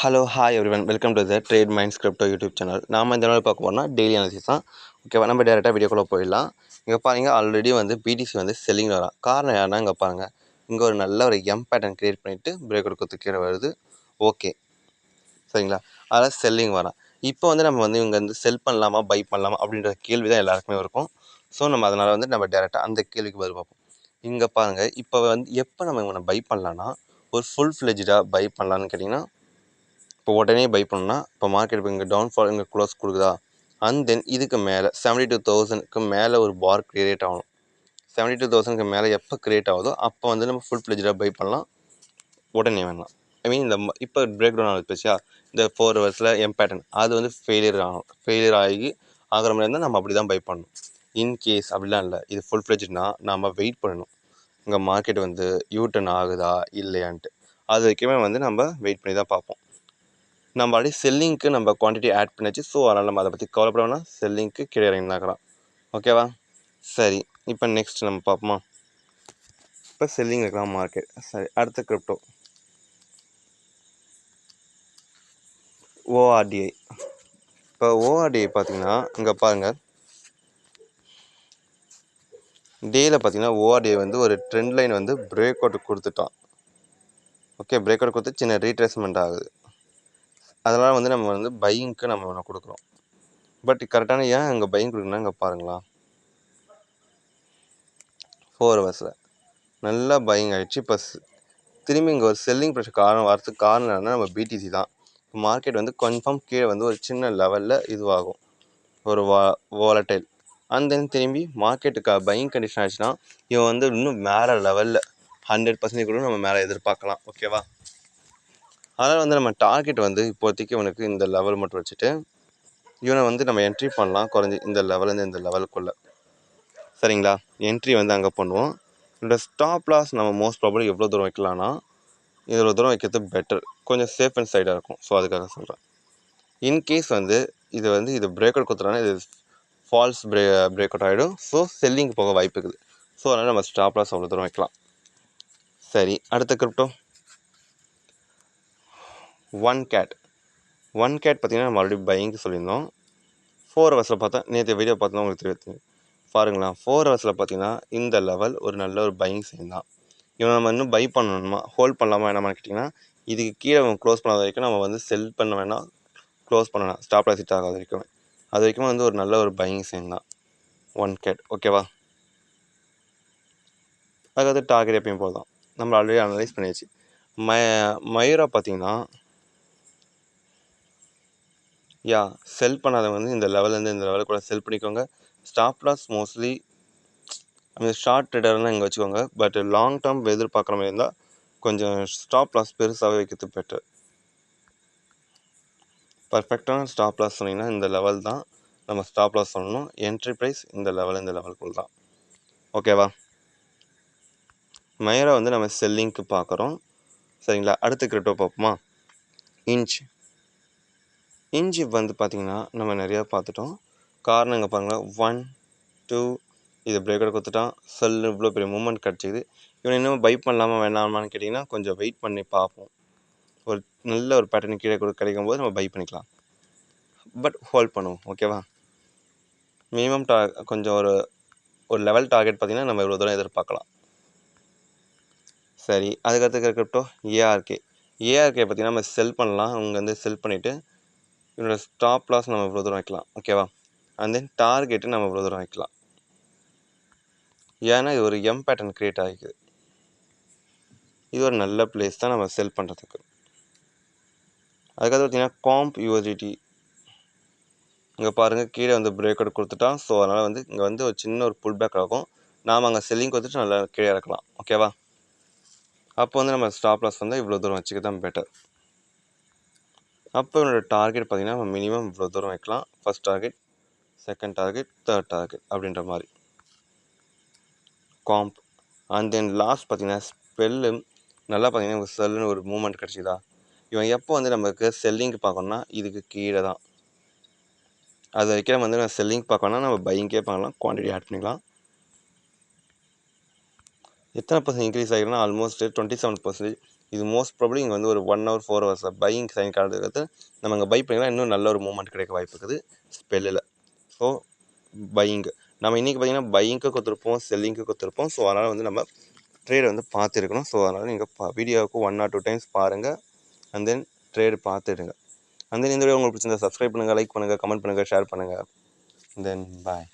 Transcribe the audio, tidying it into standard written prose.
Hello hi everyone welcome to the trade minds crypto YouTube channel. நாம் இந்த நாள் பார்க்க போனால் டெய்லி அனாலிசிஸ் தான். ஓகேவா, நம்ம டேரெக்டாக வீடியோக்குள்ளே போயிடலாம். இங்கே பாருங்கள், ஆல்ரெடி வந்து பிடிசி வந்து செல்லிங் வரான். காரணம் யாருன்னா இங்கே பாருங்கள், இங்கே ஒரு நல்ல ஒரு எம் பேட்டர்ன் க்ரியேட் பண்ணிவிட்டு பிரேக் கொடுத்து கீழே வருது. ஓகே சரிங்களா, அதில் செல்லிங் வரான். இப்போ வந்து நம்ம வந்து இவங்க வந்து செல் பண்ணலாமா பை பண்ணலாமா அப்படின்ற கேள்வி தான் எல்லாருக்குமே இருக்கும். ஸோ நம்ம அதனால் வந்து நம்ம டேரெக்டாக அந்த கேள்விக்கு பதில் பார்ப்போம். இங்கே பாருங்கள், இப்போ வந்து எப்போ நம்ம இவனை பை பண்ணலான்னா ஒரு ஃபுல் ஃப்ளெஜ்டாக பை பண்ணலான்னு கேட்டிங்கன்னா, இப்போ உடனே பை பண்ணணும்னா இப்போ மார்க்கெட் இப்போ இங்கே டவுன்ஃபால் இங்கே க்ளோஸ் கொடுக்குதா, அண்ட் தென் இதுக்கு மேலே 72,000க்கு மேலே ஒரு பார் க்ரியேட் ஆகணும். 72,000க்கு மேலே எப்போ க்ரியேட் ஆகுதோ அப்போ வந்து நம்ம ஃபுல் ஃப்ளெஜ்டாக பை பண்ணலாம், உடனே வேணாம். ஐ மீன் இந்த இப்போ பிரேக் டவுன் ஆகுது பேசியா, இந்த 4 ஹவர்ஸில் எம் பேட்டர்ன் அது வந்து ஃபெயிலியர் ஆகிற மாதிரி இருந்தால் நம்ம அப்படி தான் பை பண்ணணும். இன்கேஸ் அப்படிலாம் இல்லை, இது ஃபுல் ஃப்ளெஜ்னா நம்ம வெயிட் பண்ணணும். இங்கே மார்க்கெட் வந்து யூட்டர்ன் ஆகுதா இல்லையான்ட்டு, அது வரைக்குமே வந்து நம்ம வெயிட் பண்ணி தான் பார்ப்போம். நம்ம அப்படியே செல்லிங்க்கு நம்ம குவான்டிட்டி ஆட் பண்ணியாச்சு. ஸோ அதனால் நம்ம அதை பற்றி கவலைப்பட வேணாம், செல்லிங்க்கு கீழே இறங்கினாக்கலாம். ஓகேவா, சரி. இப்போ நெக்ஸ்ட் நம்ம பார்ப்போமா. இப்போ செல்லிங் இருக்கலாம் மார்க்கெட். சரி, அடுத்த கிரிப்டோ ஓஆர்டிஐ. இப்போ ஓஆர்டிஐ பார்த்தீங்கன்னா இங்கே பாருங்கள், டேயில் பார்த்தீங்கன்னா ஓஆர்டிஐ வந்து ஒரு ட்ரெண்ட் லைன் வந்து பிரேக் அவுட் கொடுத்துட்டான். ஓகே, பிரேக் அவுட் கொடுத்து சின்ன ரீட்ரேஸ்மெண்ட் ஆகுது. அதனால் வந்து நம்ம வந்து பையிங்க்கு நம்ம ஒன்று கொடுக்குறோம். பட் கரெக்டான ஏன் இங்கே பையிங் கொடுக்குறோன்னா இங்கே பாருங்களா, 4 ஹவர்ஸில் நல்லா பையிங் ஆகிடுச்சு. இப்போ திரும்பி இங்கே ஒரு செல்லிங் ப்ரெஷர் வரதுக்கு காரணம் என்னென்னா நம்ம பிடிசி தான். மார்க்கெட் வந்து கன்ஃபார்ம் கீழே வந்து ஒரு சின்ன லெவலில் இதுவாகும், ஒரு வாலடைல். அண்ட் தென் திரும்பி மார்க்கெட்டுக்கு பையிங் கண்டிஷன் ஆச்சுன்னா இவன் வந்து இன்னும் மேலே லெவலில் 100% கூட நம்ம மேலே எதிர்பார்க்கலாம். ஓகேவா, அதனால் வந்து நம்ம டார்கெட் வந்து இப்போதைக்கு இவனுக்கு இந்த லெவல் மட்டும் வச்சுட்டு இவனை வந்து நம்ம என்ட்ரி பண்ணலாம் குறைஞ்சி இந்த லெவலேருந்து இந்த லெவலுக்குள்ளே. சரிங்களா, என்ட்ரி வந்து அங்கே பண்ணுவோம். இந்த ஸ்டாப் லாஸ் நம்ம மோஸ்ட் ப்ராபபிளி எவ்வளோ தூரம் வைக்கலாம்னா இவ்வளோ தூரம் வைக்கிறது பெட்டர், கொஞ்சம் சேஃப் அண்ட் சைடாக இருக்கும். ஸோ அதுக்காக சொல்கிறேன். இன்கேஸ் வந்து இது பிரேக் அவுட் கொடுத்துட்டாங்கன்னா இது ஃபால்ஸ் பிரேக் அவுட் ஆகிடும். ஸோ செல்லிங் போக வாய்ப்பு இருக்குது. ஸோ அதனால் நம்ம ஸ்டாப் லாஸ் அவ்வளோ தூரம் வைக்கலாம். சரி, அடுத்த கிரிப்டோ ஒன் கேட் பார்த்திங்கன்னா நம்ம ஆல்ரெடி பையிங்க்கு சொல்லியிருந்தோம். 4 ஹவர்ஸில் பார்த்தா நேற்று வீடியோ பார்த்தோன்னா உங்களுக்கு தெரியும் பாருங்களா. 4 ஹவர்ஸில் பார்த்தீங்கன்னா இந்த லெவல் ஒரு நல்ல ஒரு பையிங் சைன் தான். இவன் நம்ம இன்னும் பை பண்ணணுமா ஹோல்ட் பண்ணலாமா வேணாமான்னு கேட்டிங்கன்னா, இதுக்கு கீழே அவன் க்ளோஸ் பண்ணாத வரைக்கும் நம்ம வந்து செல் பண்ண வேணாம், க்ளோஸ் பண்ண வேணாம், ஸ்டாப் லாஸ் ஹிட் ஆகாத வரைக்கும். அது வரைக்கும் வந்து ஒரு நல்ல ஒரு பையிங் சைன் தான் ஒன் கேட். ஓகேவா, அதுக்கு டார்கெட் எப்பயும் போல் தான் நம்ம ஆல்ரெடி அனலைஸ் பண்ணியாச்சு. மயூரா பார்த்தீங்கன்னா செல் பண்ணாதவங்க வந்து இந்த லெவல்லேருந்து இந்த லெவலுக்கு கூட செல் பண்ணிக்கோங்க. ஸ்டாப் லாஸ் மோஸ்ட்லி அந்த ஷார்ட் ட்ரேடர்லாம் இங்கே வச்சுக்கோங்க. பட் லாங் டேர்ம் எதிர்பார்க்குற மாதிரி இருந்தால் கொஞ்சம் ஸ்டாப் லாஸ் பெருசாகவே வைக்கிறது பெட்டர். பர்ஃபெக்டான ஸ்டாப் லாஸ் சொன்னீங்கன்னா இந்த லெவல் தான் நம்ம ஸ்டாப் லாஸ் சொல்லணும். என்ட்ரி ப்ரைஸ் இந்த லெவலுக்குள் தான். ஓகேவா, மயூரா வந்து நம்ம செல்லிங்க்கு பார்க்குறோம். சரிங்களா, அடுத்த கிரிப்டோ பார்ப்போமா. இன்ச் வந்து பார்த்திங்கன்னா நம்ம நிறையா பார்த்துட்டோம். காரணம் இங்கே பாருங்களேன், 1 2 இது பிரேக் அவுட் கொடுத்துட்டான். செல்லு இவ்வளோ பெரிய மூவ்மெண்ட் கிடச்சிது. இவன் இன்னும் பை பண்ணலாமா வேணாமான்னு கேட்டிங்கன்னா கொஞ்சம் வெயிட் பண்ணி பார்ப்போம். ஒரு நல்ல ஒரு பேட்டர்ன் கீழே கிடைக்கும் போது நம்ம பை பண்ணிக்கலாம். பட் ஹோல்ட் பண்ணுவோம். ஓகேவா, மினிமம் கொஞ்சம் ஒரு லெவல் டார்கெட் பார்த்திங்கன்னா நம்ம இவ்வளோ தூரம் எதிர்பார்க்கலாம். சரி, அதுக்கடுத்து கிரிப்டோ ஏஆர்கே பார்த்திங்கன்னா நம்ம செல் பண்ணலாம். அவங்க வந்து செல் பண்ணிவிட்டு இதோட ஸ்டாப் லாஸ் நம்ம இவ்வளோ தூரம் வைக்கலாம். ஓகேவா, அண்ட் தென் டார்கெட்டு நம்ம இவ்வளோ தூரம் வைக்கலாம். ஏன்னா இது ஒரு எம் பேட்டர்ன் க்ரியேட் ஆகிக்குது. இது ஒரு நல்ல பிளேஸ் தான் நம்ம செல் பண்ணுறதுக்கு. அதுக்கடுத்து பார்த்திங்கன்னா காம்ப் யூஎஸ்டிடி. இங்கே பாருங்கள், கீழே வந்து பிரேக் அவுட் கொடுத்துட்டான். ஸோ அதனால் வந்து இங்கே வந்து ஒரு சின்ன ஒரு புல் பேக் ஆகும். நாம் அங்கே செல்லிங் கொடுத்துட்டு நல்லா கீழே இறக்கலாம். ஓகேவா, அப்போ வந்து நம்ம ஸ்டாப் லாஸ் வந்து இவ்வளோ தூரம் வச்சுக்க தான் பெட்டர். அப்போ என்னோடய டார்கெட் பார்த்திங்கன்னா நம்ம மினிமம் இவ்வளோ தூரம் வைக்கலாம். First target, second target, third target அப்படின்ற மாதிரி காம்ப். அண்ட் தென் லாஸ்ட் பார்த்திங்கன்னா ஸ்பெல்லு. நல்லா பார்த்திங்கன்னா செல்லுன்னு ஒரு மூவ்மெண்ட் கிடச்சிதா. இவன் எப்போ வந்து நமக்கு செல்லிங்க்கு பார்க்கணுன்னா இதுக்கு கீழே தான். அது வரைக்கும் வந்து நான் செல்லிங் பார்க்கணுன்னா நம்ம பையிங்கே பார்க்கலாம், குவான்டிட்டி ஆட் பண்ணிக்கலாம். எத்தனை பர்சன்ட் இன்க்ரீஸ் ஆகிருக்குன்னா ஆல்மோஸ்ட் 27%. இது மோஸ்ட் ப்ராபப்ளி இங்கே வந்து ஒரு 1 hour 4 hours பையிங் சைன் காட்டுறது நம்ம இங்கே பை பண்ணிங்கன்னா இன்னும் நல்ல ஒரு மூவ்மெண்ட் கிடைக்க வாய்ப்பு இருக்குது ஸ்பெல்லில். ஸோ பையிங் நம்ம இன்றைக்கி பார்த்திங்கன்னா பையிங்க்கு கொடுத்துருப்போம், செல்லிங்க்கு கொடுத்துருப்போம். ஸோ அதனால் வந்து நம்ம ட்ரேட் வந்து பார்த்துருக்கணும். ஸோ அதனால் நீங்கள் வீடியோவுக்கு 1 or 2 times பாருங்கள், அண்ட் தென் ட்ரேடு பார்த்துடுங்க. அண்ட் தென் இந்த வீடியோ உங்களுக்கு பிடிச்சிருந்தா சப்ஸ்கிரைப் பண்ணுங்கள், லைக் பண்ணுங்கள், கமெண்ட் பண்ணுங்கள், ஷேர் பண்ணுங்கள். தென் பாய்.